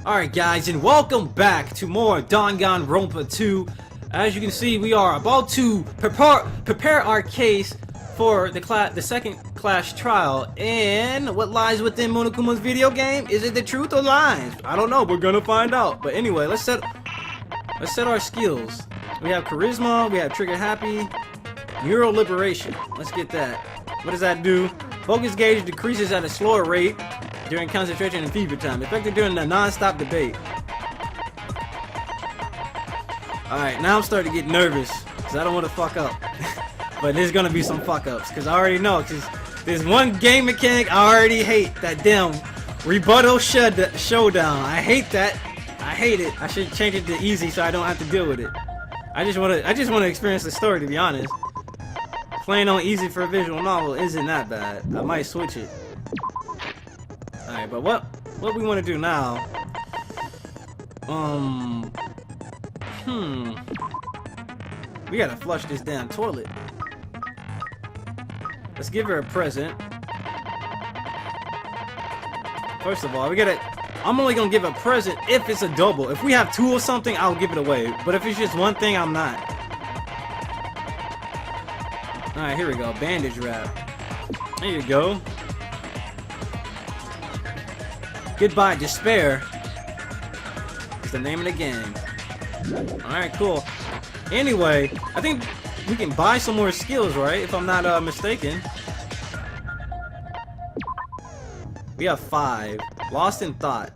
Alright guys, and welcome back to more Dangan Ronpa 2. As you can see, we are about to prepare our case for the second class trial. And what lies within Monokuma's video game? Is it the truth or lies? I don't know, we're gonna find out. But anyway, let's set our skills. We have charisma, we have trigger happy, neural liberation. Let's get that. What does that do? Focus gauge decreases at a slower rate during concentration and fever time, effective during the non-stop debate. Alright, now I'm starting to get nervous, because I don't want to fuck up. But there's gonna be some fuck ups, because I already know, because there's one game mechanic I already hate, that damn rebuttal showdown. I hate that. I hate it. I should change it to easy so I don't have to deal with it. I just want to experience the story, to be honest. Playing on easy for a visual novel isn't that bad. I might switch it. Alright, but what we want to do now? We gotta flush this damn toilet. Let's give her a present. First of all, I'm only gonna give a present if it's a double. If we have two or something, I'll give it away. But if it's just one thing, I'm not. Alright, here we go. Bandage wrap. There you go. Goodbye, Despair is the name of the game. Alright, cool. Anyway, I think we can buy some more skills, right? If I'm not mistaken. We have 5. Lost in Thought.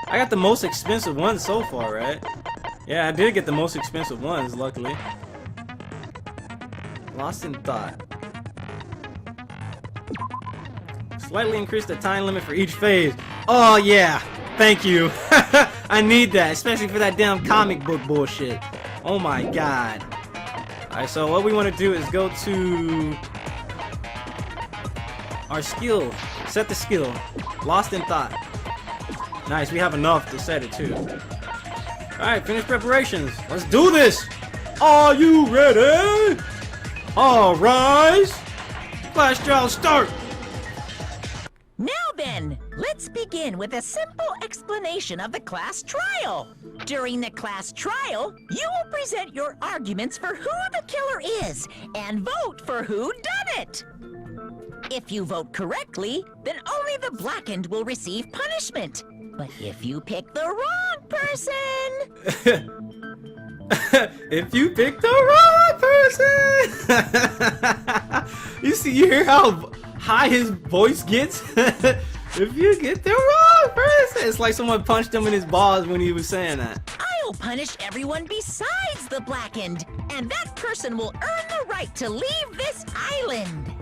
I got the most expensive ones so far, right? Yeah, I did get the most expensive ones, luckily. Lost in Thought. Slightly increase the time limit for each phase. Oh yeah, thank you. I need that, especially for that damn comic book bullshit. Oh my god. Alright, so what we want to do is go to our skill. Set the skill. Lost in Thought. Nice, we have enough to set it too. Alright, finish preparations. Let's do this! Are you ready? All rise! Class trial start! Now then, let's begin with a simple explanation of the class trial. During the class trial, you will present your arguments for who the killer is and vote for who done it. If you vote correctly, then only the blackened will receive punishment. But if you pick the wrong person... If you pick the wrong person! You hear how high his voice gets? If you get the wrong person! It's like someone punched him in his balls when he was saying that. I'll punish everyone besides the blackened, and that person will earn the right to leave this island.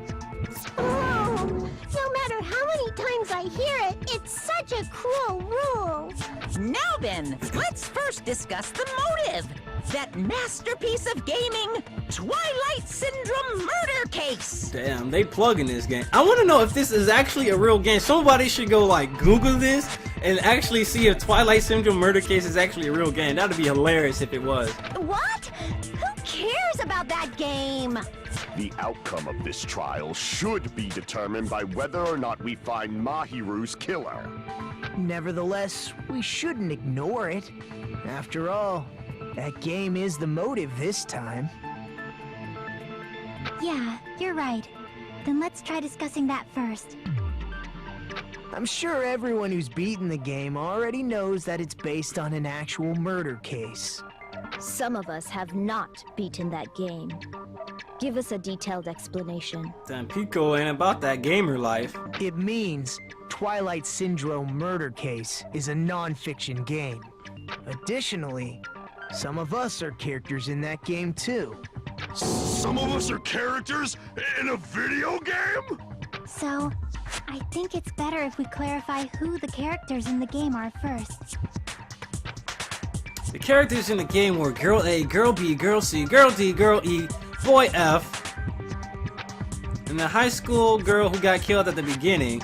Oh, no matter how many times I hear it, it's such a cruel rule. Now then, let's first discuss the motive. That masterpiece of gaming, Twilight Syndrome murder case. Damn, they plugging this game. I want to know if this is actually a real game. Somebody should go like Google this and actually see if Twilight Syndrome murder case is actually a real game. That'd be hilarious if it was. What? Who cares about that game? The outcome of this trial should be determined by whether or not we find Mahiru's killer. Nevertheless, we shouldn't ignore it. After all, that game is the motive this time. Yeah, you're right. Then let's try discussing that first. I'm sure everyone who's beaten the game already knows that it's based on an actual murder case. Some of us have not beaten that game. Give us a detailed explanation. Damn, Pico ain't about that gamer life. It means Twilight Syndrome murder case is a non-fiction game. Additionally, some of us are characters in that game too. Some of us are characters in a video game? So, I think it's better if we clarify who the characters in the game are first. The characters in the game were Girl A, Girl B, Girl C, Girl D, Girl E, Boy F, and the high school girl who got killed at the beginning.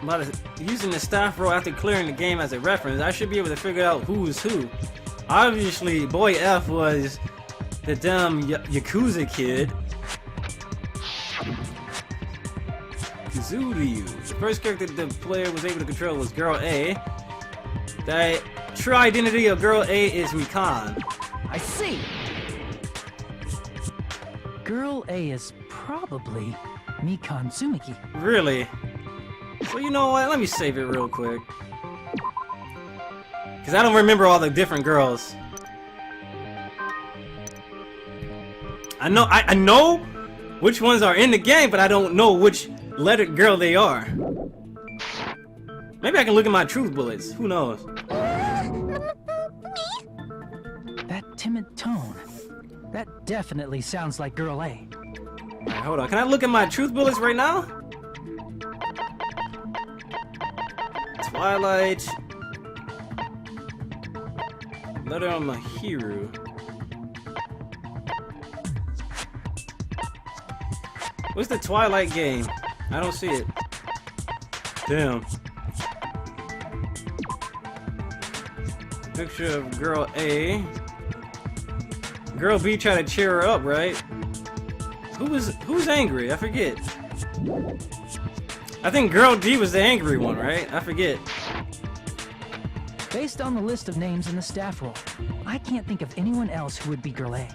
But using the staff role after clearing the game as a reference, I should be able to figure out who is who. Obviously, Boy F was the dumb Yakuza kid. Kuzuryu. The first character the player was able to control was Girl A. The true identity of Girl A is Mikan. I see. Girl A is probably Mikan Tsumiki. Really? So you know what? Let me save it real quick. Because I don't remember all the different girls. I know which ones are in the game, but I don't know which lettered girl they are. Maybe I can look at my truth bullets. Who knows? That timid tone. That definitely sounds like Girl A. Alright, hold on. Can I look at my truth bullets right now? Twilight. Letter on Mahiru. What's the Twilight game? I don't see it. Damn. Picture of Girl A. Girl B tried to cheer her up, right? Who's angry? I forget. I think Girl D was the angry one, right? I forget. Based on the list of names in the staff roll, I can't think of anyone else who would be Girl A. Why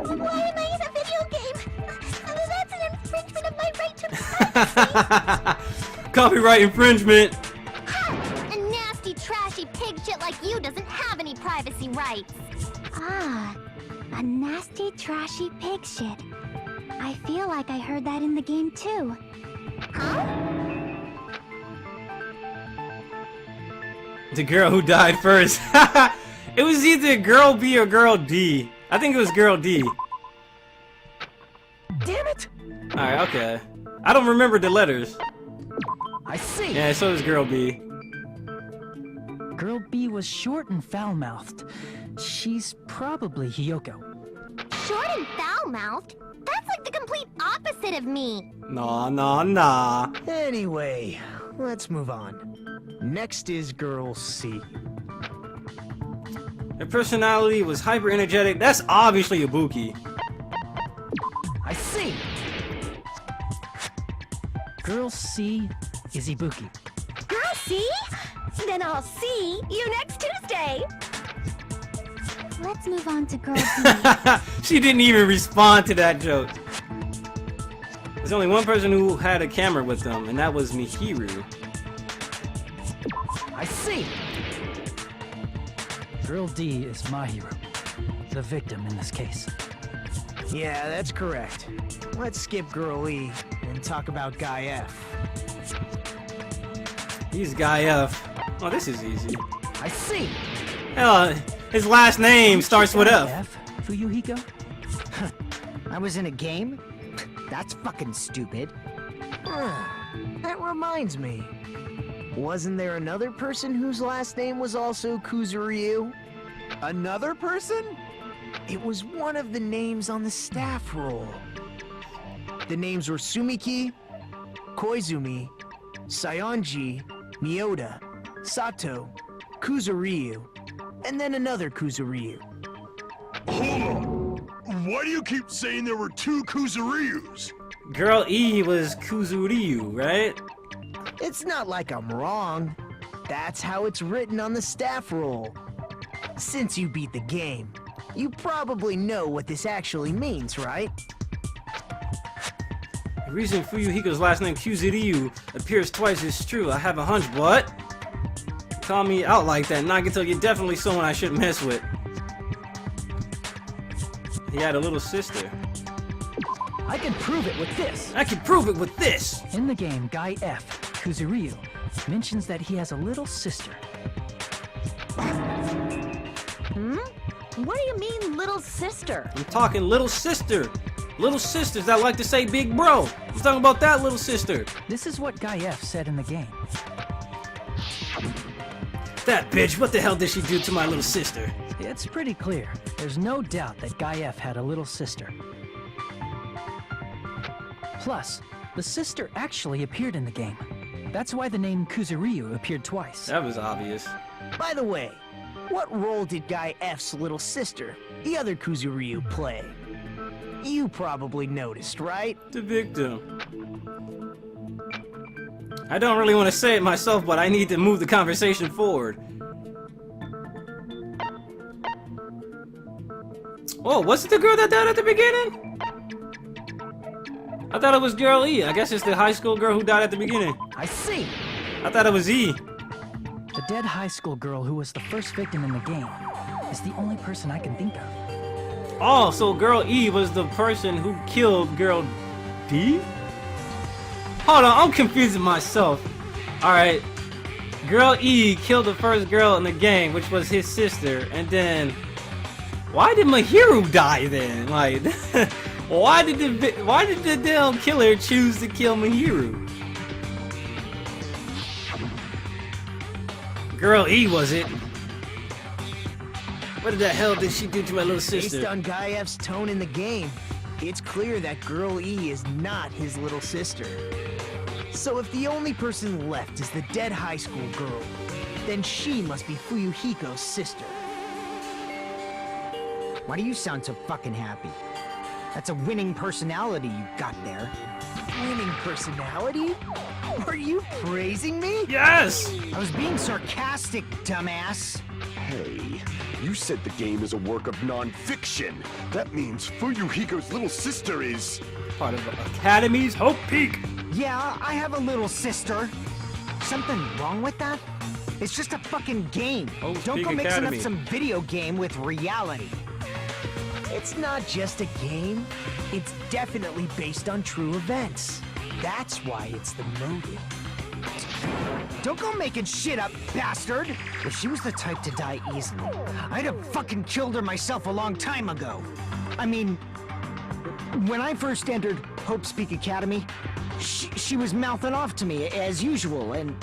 am I in a video game? That's an infringement of my right to privacy. Copyright infringement. Ha! A nasty, trashy pig shit like you doesn't have any privacy rights. Ah, a nasty, trashy pig shit. I feel like I heard that in the game too. Huh? The girl who died first. It was either Girl B or Girl D. I think it was Girl D. Damn it! Alright, okay. I don't remember the letters. I see. Yeah, so does Girl B. Girl B was short and foul-mouthed. She's probably Hiyoko. Short and foul-mouthed? That's like the complete opposite of me. Nah. Anyway, let's move on. Next is Girl C. Her personality was hyper energetic. That's obviously Ibuki. I see. Girl C is Ibuki. Girl C? Then I'll see you next Tuesday. Let's move on to Girl B. She didn't even respond to that joke. There's only one person who had a camera with them, and that was Mihiru. I see. Girl D is Mahiru, the victim in this case. Yeah, that's correct. Let's skip Girl E and talk about Guy F. He's Guy F. Oh, this is easy. I see. Hell, his last name starts with F. F, Fuyuhiko? I was in a game? That's fucking stupid. That reminds me. Wasn't there another person whose last name was also Kuzuryu? Another person? It was one of the names on the staff roll. The names were Sumiki, Koizumi, Sayonji, Miyoda, Sato, Kuzuryu, and then another Kuzuryu. Hold on. Why do you keep saying there were two Kuzuryus? Girl E was Kuzuryu, right? It's not like I'm wrong. That's how it's written on the staff roll. Since you beat the game, you probably know what this actually means, right? The reason Fuyuhiko's last name Kuzuryu appears twice is true. I have a hunch, what? Call me out like that, Nagato, you're definitely someone I shouldn't mess with. He had a little sister. I can prove it with this. I can prove it with this! In the game, Guy F, Kuzuryu, mentions that he has a little sister. What do you mean, little sister? I'm talking little sister. Little sisters that like to say big bro. I'm talking about that little sister. This is what Guy F said in the game. That bitch, what the hell did she do to my little sister? It's pretty clear. There's no doubt that Guy F had a little sister. Plus, the sister actually appeared in the game. That's why the name Kuzuryu appeared twice. That was obvious. By the way, what role did Guy F's little sister, the other Kuzuryu, play? You probably noticed, right? The victim. I don't really want to say it myself, but I need to move the conversation forward. Oh, was it the girl that died at the beginning? I thought it was girl E. I guess it's the high school girl who died at the beginning. I see. I thought it was E. The dead high school girl who was the first victim in the game is the only person I can think of. Oh, so girl E was the person who killed girl D? Hold on, I'm confusing myself. Alright. Girl E killed the first girl in the game, which was his sister, and then why did Mahiru die then? Like why did the damn killer choose to kill Mahiru? Girl E, was it? What the hell did she do to my little sister? Based on Gaiev's tone in the game, it's clear that Girl E is not his little sister. So if the only person left is the dead high school girl, then she must be Fuyuhiko's sister. Why do you sound so fucking happy? That's a winning personality you got there. Winning personality? Are you praising me? Yes! I was being sarcastic, dumbass. Hey, you said the game is a work of non-fiction. That means Fuyuhiko's little sister is... Part of Academy's Hope Peak. Yeah, I have a little sister. Something wrong with that? It's just a fucking game. Oh, Don't Peak go mixing Academy. up some video game with reality. It's not just a game. It's definitely based on true events. That's why it's the motive. Don't go making shit up, bastard! If she was the type to die easily, I'd have fucking killed her myself a long time ago. I mean, when I first entered Hope Speak Academy, she was mouthing off to me as usual and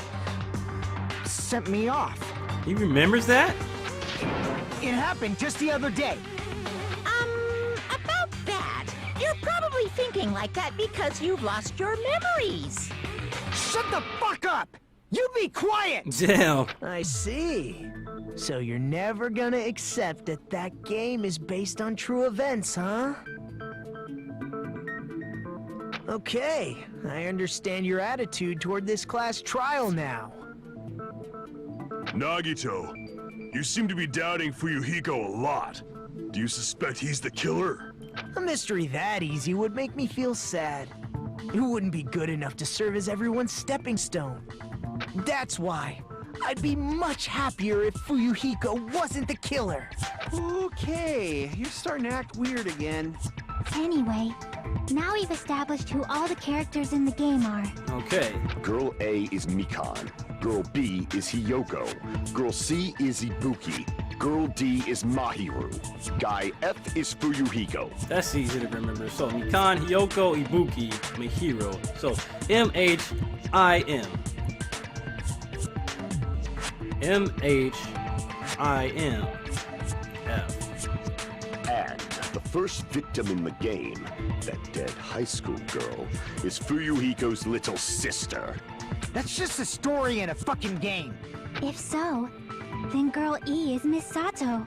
sent me off. He remembers that? It happened just the other day. About that, you're probably thinking like that because you've lost your memories. Shut the fuck up! You be quiet! Damn. I see. So you're never gonna accept that that game is based on true events, huh? Okay, I understand your attitude toward this class trial now. Nagito, you seem to be doubting Fuyuhiko a lot. Do you suspect he's the killer? A mystery that easy would make me feel sad. It wouldn't be good enough to serve as everyone's stepping stone. That's why I'd be much happier if Fuyuhiko wasn't the killer. Okay, you're starting to act weird again. Anyway, now we've established who all the characters in the game are. Okay. Girl A is Mikan. Girl B is Hiyoko. Girl C is Ibuki. Girl D is Mahiru. Guy F is Fuyuhiko. That's easy to remember. So, Mikan, Hiyoko, Ibuki, Mahiro. So, M-H-I-M. M-H-I-M. F. And the first victim in the game, that dead high school girl, is Fuyuhiko's little sister. That's just a story in a fucking game. If so, then Girl E is Miss Sato.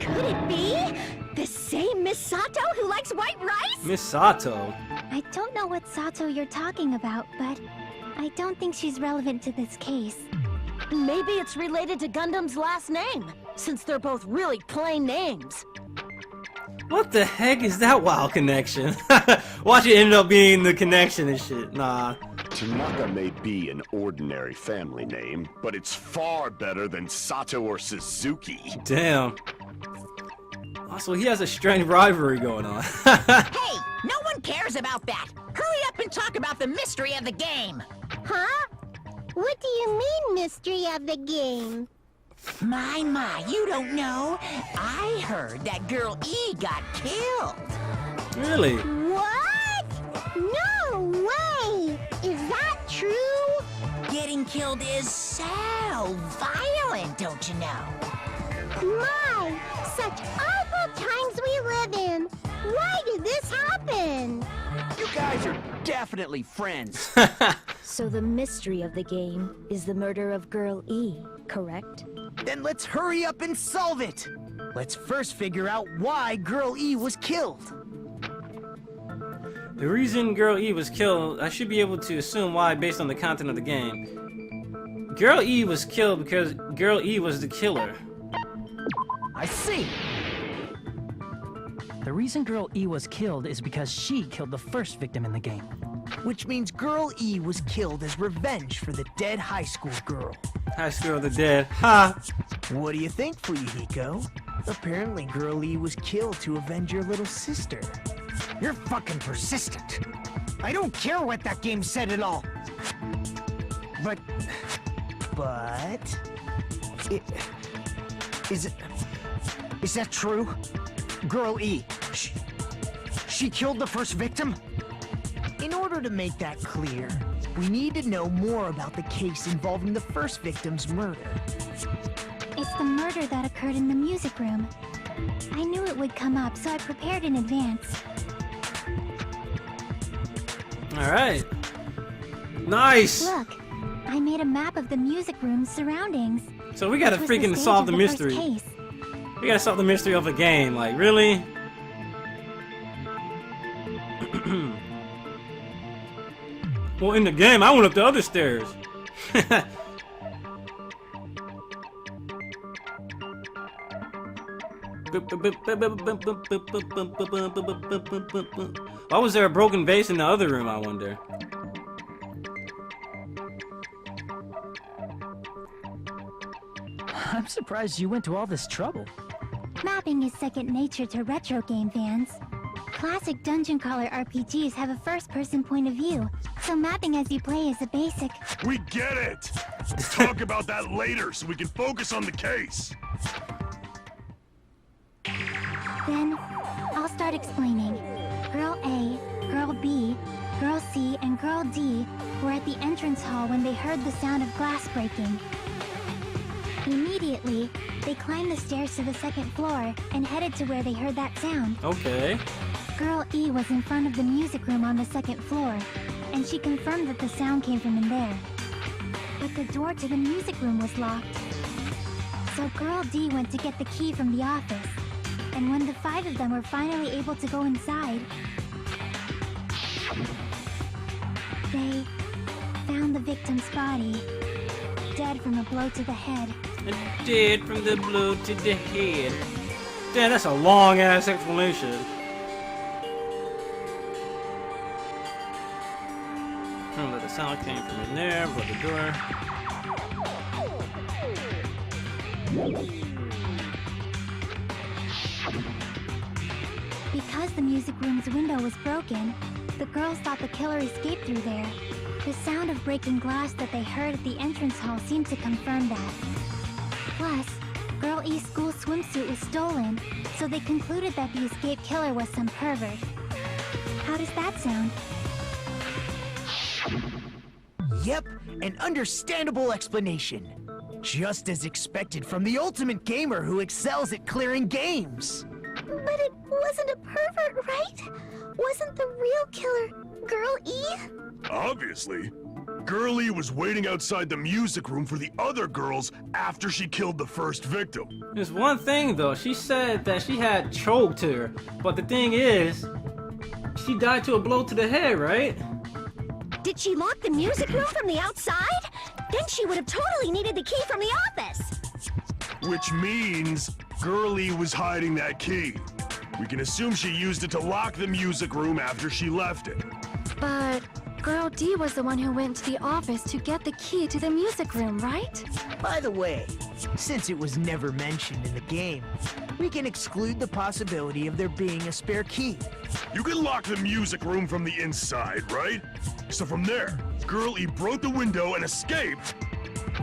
Could it be the same Miss Sato who likes white rice? Miss Sato. I don't know what Sato you're talking about, but I don't think she's relevant to this case. Maybe it's related to Gundam's last name, since they're both really plain names. What the heck is that wild connection? Watch it end up being the connection and shit. Nah. Tanaka may be an ordinary family name, but it's far better than Sato or Suzuki. Damn. Also, he has a strange rivalry going on. Hey, no one cares about that. Hurry up and talk about the mystery of the game. Huh? What do you mean, mystery of the game? My, you don't know. I heard that Girl E got killed. Really? What? No way! Is that true? Getting killed is so violent, don't you know? My, such awful times we live in. Why did this happen? You guys are definitely friends. So the mystery of the game is the murder of Girl E, correct? Then let's hurry up and solve it. Let's first figure out why Girl E was killed. The reason Girl E was killed, I should be able to assume why based on the content of the game. Girl E was killed because Girl E was the killer. I see. The reason Girl E was killed is because she killed the first victim in the game. Which means Girl E was killed as revenge for the dead high school girl. High School of the Dead. Ha! What do you think, Fuyuhiko? Apparently Girl E was killed to avenge your little sister. You're fucking persistent. I don't care what that game said at all. But... Is that true? Girl E, she killed the first victim? In order to make that clear, we need to know more about the case involving the first victim's murder. It's the murder that occurred in the music room. I knew it would come up, so I prepared in advance. Alright. Nice! Look, I made a map of the music room's surroundings. So we gotta This was the freaking stage solve of the first mystery. case. We gotta solve the mystery of a game, like, really? Well, in the game, I went up the other stairs. Why was there a broken vase in the other room, I wonder? I'm surprised you went to all this trouble. Mapping is second nature to retro game fans. Classic dungeon crawler RPGs have a first-person point of view, so mapping as you play is a basic. We get it! Let's talk about that later so we can focus on the case. Then, I'll start explaining. Girl A, Girl B, Girl C, and Girl D were at the entrance hall when they heard the sound of glass breaking. Immediately, they climbed the stairs to the second floor and headed to where they heard that sound. Okay. Girl E was in front of the music room on the second floor, and she confirmed that the sound came from in there. But the door to the music room was locked. So Girl D went to get the key from the office, and when the 5 of them were finally able to go inside, they found the victim's body, dead from a blow to the head. Dead from the blow to the head. Damn, that's a long ass explanation. Remember the sound came from in there, but the door. Because the music room's window was broken, the girls thought the killer escaped through there. The sound of breaking glass that they heard at the entrance hall seemed to confirm that. Plus, Girl E's school swimsuit was stolen, so they concluded that the escaped killer was some pervert. How does that sound? Yep, an understandable explanation. Just as expected from the ultimate gamer who excels at clearing games. But it wasn't a pervert, right? Wasn't the real killer Girl E? Obviously. Girl E was waiting outside the music room for the other girls after she killed the first victim. There's one thing though, she said that she had choked her, but the thing is, she died to a blow to the head, right? Did she lock the music room from the outside? Then she would have totally needed the key from the office. Which means Girl E was hiding that key. We can assume she used it to lock the music room after she left it. But Girl D was the one who went to the office to get the key to the music room, right? By the way, since it was never mentioned in the game, we can exclude the possibility of there being a spare key. You can lock the music room from the inside, right? So from there, Girl E broke the window and escaped,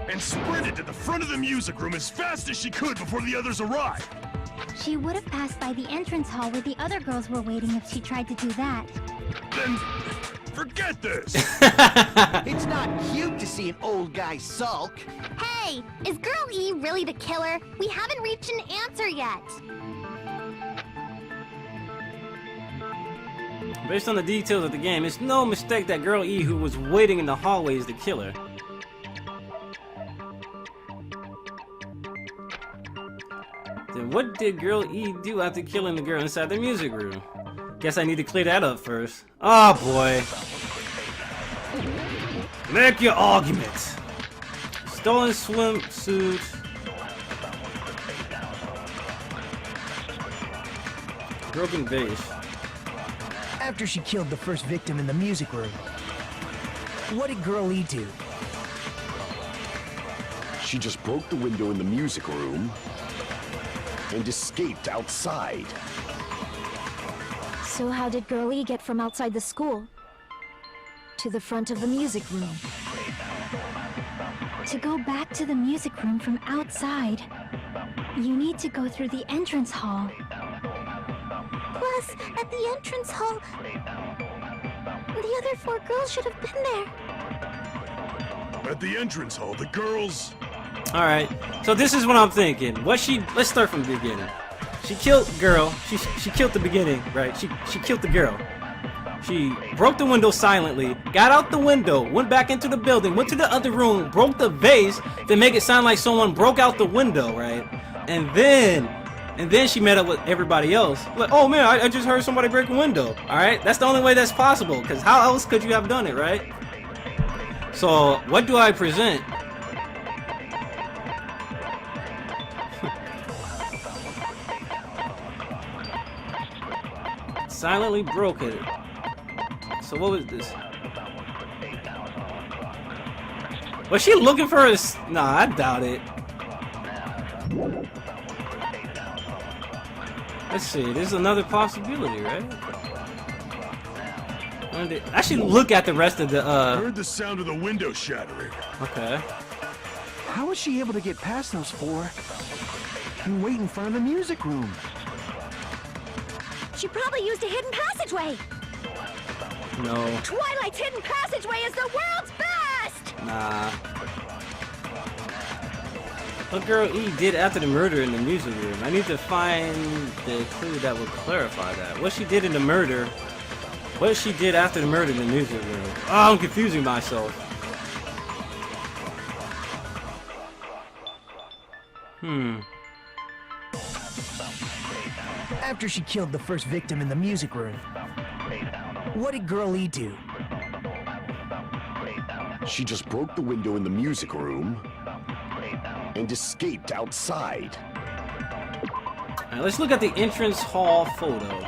and sprinted to the front of the music room as fast as she could before the others arrived. She would have passed by the entrance hall where the other girls were waiting if she tried to do that. Then, forget this! It's not cute to see an old guy sulk. Hey, is Girl E really the killer? We haven't reached an answer yet. Based on the details of the game, it's no mistake that Girl E who was waiting in the hallway is the killer. Then what did Girl E do after killing the girl inside the music room? Guess I need to clear that up first. Oh boy. Make your arguments. Stolen swimsuit. Broken vase. After she killed the first victim in the music room, what did Girl E do? She just broke the window in the music room and escaped outside. So how did Girl E get from outside the school to the front of the music room? To go back to the music room from outside, you need to go through the entrance hall. Plus, at the entrance hall, the other 4 girls should have been there. At the entrance hall, the girls... Alright, so this is what I'm thinking. Let's start from the beginning. She killed the girl. She killed the beginning, right? She killed the girl. She broke the window silently, got out the window, went back into the building, went to the other room, broke the vase to make it sound like someone broke out the window, right? And then she met up with everybody else. Like, oh man, I just heard somebody break a window. Alright, that's the only way that's possible, because how else could you have done it, right? So, what do I present? Silently broke it. So what was this? Was she looking for a... Nah, I doubt it. Let's see, there's another possibility, right? I should look at the rest of the, Heard the sound of the window shattering. Okay. How was she able to get past those 4 and wait in front of the music room? She probably used a hidden passageway. No. Twilight's hidden passageway is the world's best! Nah. What Girl E did after the murder in the music room? I need to find the clue that will clarify that. What she did in the murder. What she did after the murder in the music room. Oh, I'm confusing myself. After she killed the first victim in the music room, what did Girl E do? She just broke the window in the music room and escaped outside. Alright, let's look at the entrance hall photo.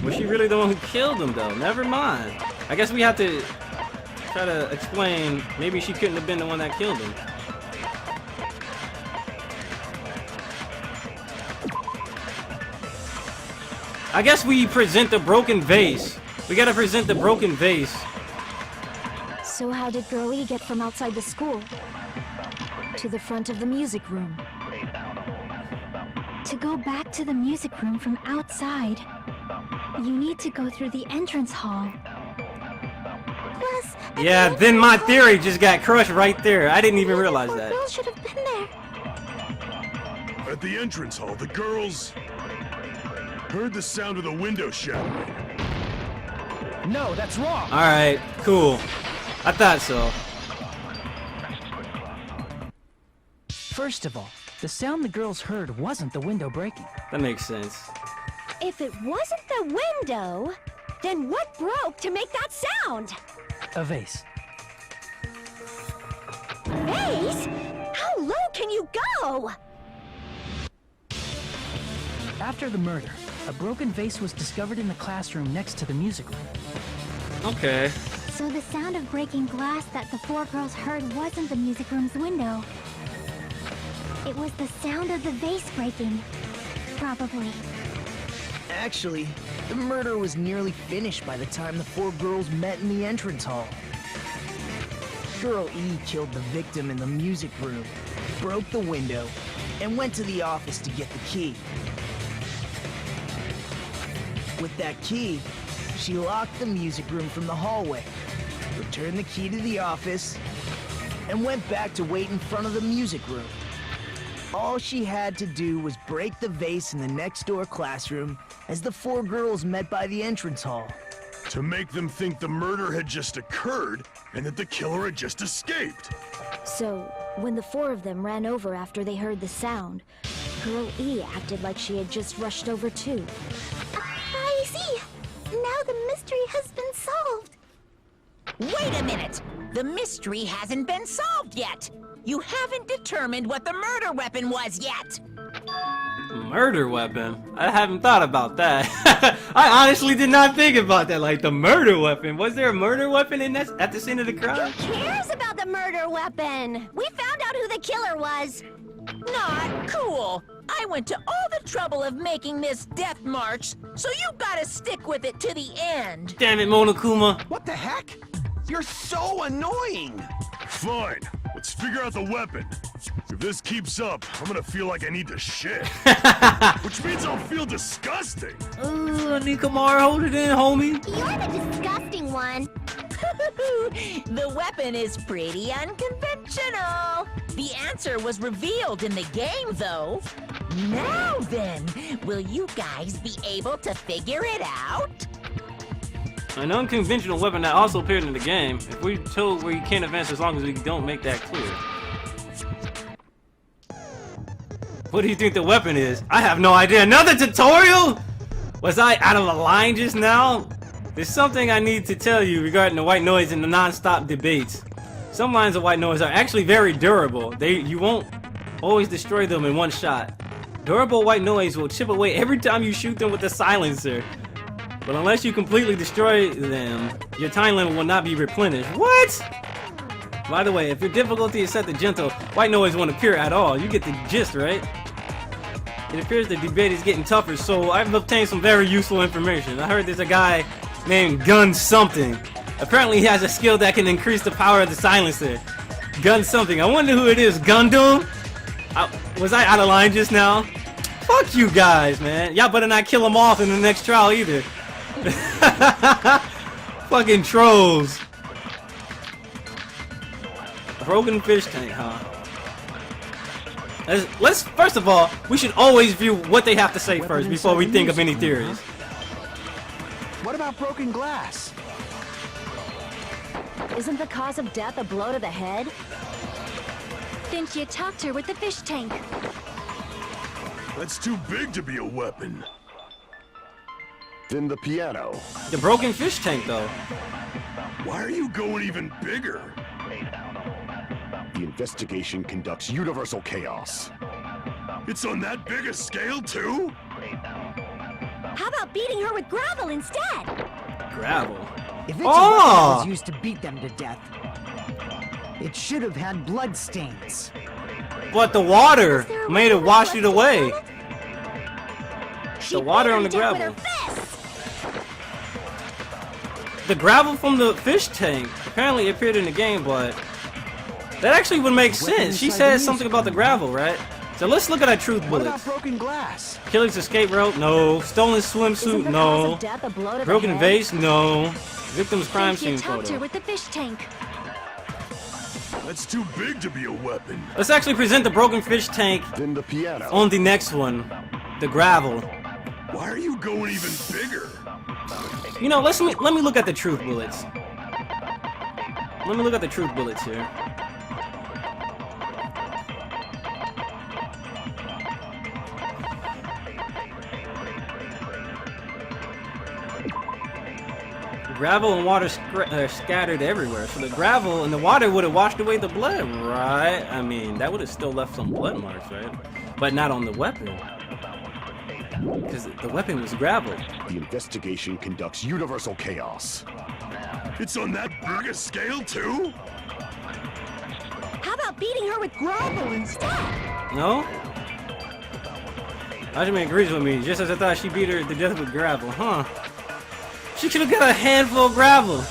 Was she really the one who killed him, though? Never mind. I guess we have to try to explain. Maybe she couldn't have been the one that killed him. I guess we present the broken vase. We gotta present the broken vase. So how did Girl E get from outside the school to the front of the music room? To go back to the music room from outside, you need to go through the entrance hall. Plus, Yeah, then my theory just got crushed right there. I didn't even realize that. girls should have been there. At the entrance hall, the girls... heard the sound of the window shattering. No, that's wrong. Alright, cool. I thought so. First of all, the sound the girls heard wasn't the window breaking. That makes sense. If it wasn't the window, then what broke to make that sound? A vase. Vase? How low can you go? After the murder, a broken vase was discovered in the classroom next to the music room. Okay. So the sound of breaking glass that the 4 girls heard wasn't the music room's window. It was the sound of the vase breaking. Probably. Actually, the murder was nearly finished by the time the 4 girls met in the entrance hall. Girl E killed the victim in the music room, broke the window, and went to the office to get the key. With that key, she locked the music room from the hallway, returned the key to the office, and went back to wait in front of the music room. All she had to do was break the vase in the next door classroom as the 4 girls met by the entrance hall. To make them think the murder had just occurred and that the killer had just escaped. So, when the four of them ran over after they heard the sound, Girl E acted like she had just rushed over too. I see. Now the mystery has been solved. Wait a minute! The mystery hasn't been solved yet! You haven't determined what the murder weapon was yet! Murder weapon? I haven't thought about that. I honestly did not think about that. Like, the murder weapon. Was there a murder weapon in that at the scene of the crime? Who cares about the murder weapon? We found out who the killer was. Not cool! I went to all the trouble of making this death march, so you gotta stick with it to the end! Damn it, Monokuma. What the heck? You're so annoying! Fine, let's figure out the weapon. If this keeps up, I'm gonna feel like I need to shit. Which means I'll feel disgusting. Nikomar, hold it in, homie. You're the disgusting one. The weapon is pretty unconventional. The answer was revealed in the game, though. Now then, will you guys be able to figure it out? An unconventional weapon that also appeared in the game. If we're told where you can't advance as long as we don't make that clear. What do you think the weapon is? I have no idea. Another tutorial? Was I out of a line just now? There's something I need to tell you regarding the white noise and the non-stop debates. Some lines of white noise are actually very durable. You won't always destroy them in one shot. Durable white noise will chip away every time you shoot them with a silencer. But unless you completely destroy them, your time limit will not be replenished. What? By the way, if your difficulty is set to gentle, white noise won't appear at all. You get the gist, right? It appears the debate is getting tougher, so I've obtained some very useful information. I heard there's a guy named Gun Something. Apparently he has a skill that can increase the power of the silencer. Gun Something. I wonder who it is. Gundam? Was I out of line just now? Fuck you guys, man. Y'all better not kill him off in the next trial either. Fucking trolls. Broken fish tank, huh? Let's first of all, we should always view what they have to say first before we think of any theories. What about broken glass? Isn't the cause of death a blow to the head? Didn't you talk to her with the fish tank? That's too big to be a weapon. Then the piano. The broken fish tank, though. Why are you going even bigger? The investigation conducts universal chaos. It's on that big a scale, too? How about beating her with gravel instead? Gravel. If it's a weapon that was used to beat them to death, it should have had blood stains. But the water made it wash it away. The water on the gravel. The gravel from the fish tank apparently appeared in the game, but that actually would make sense. She says something about the gravel, right? So let's look at our truth What bullets. about broken glass? Killer's escape rope? No. Stolen swimsuit? No. Broken vase? No. Victim's crime scene photo. With the fish tank. That's too big to be a weapon. Let's actually present the broken fish tank Then the piano. on the next one. The gravel. Why are you going even bigger? You know, let me look at the truth bullets. Let me look at the truth bullets here. Gravel and water scattered everywhere, so the gravel and the water would have washed away the blood, right? I mean, that would have still left some blood marks, right? But not on the weapon. Because the weapon was gravel. The investigation conducts universal chaos. It's on that big a scale, too? How about beating her with gravel instead? No? Hajime agrees with me, just as I thought she beat her to death with gravel, huh? She could have got a handful of gravel.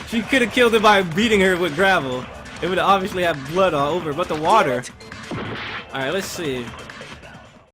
She could have killed her by beating her with gravel. It would obviously have blood all over, but the water. Alright, let's see.